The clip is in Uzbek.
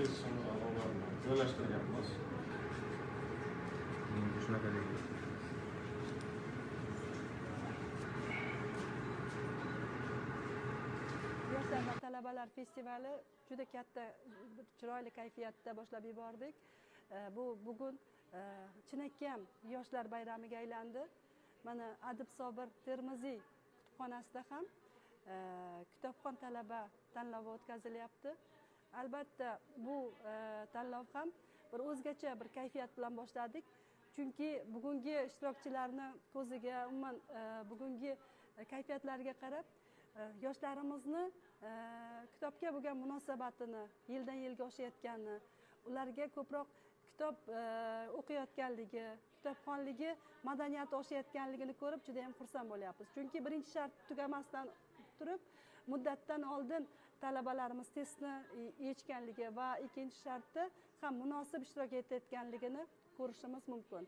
test sinovlarini joylashtiryapmiz. Shunaqa deydi. Yoshlar va talabalar festivali juda katta, chiroyli kayfiyatda boshlab yubordik. Bugun chinakam yoshlar bayramiga aylandi. Mana Adib Sobir Termiziy kutubxonasida ham kitobxon talaba tanlovi o'tkazilyapti. Albatta bu tanlov ham bir o'zgacha bir kayfiyat bilan boshladik. Chunki bugungi ishtirokchilarni ko'ziga, umuman bugungi kayfiyatlariga qarab yoshlarimizni kitobga bo'lgan munosabatini yildan yilga oshayotgani, ularga ko'proq kitob o'qiyotganligi, kitobxonligi madaniyati oshayotganligini ko'rib juda ham xursand bo'lyapmiz. Chunki birinchi shart tugamasdan turib muddatdan oldin talabalarimiz testni yechganligi va ikkinchi shartda ham munosib ishtirok etayotganligini ko'rishimiz mumkin.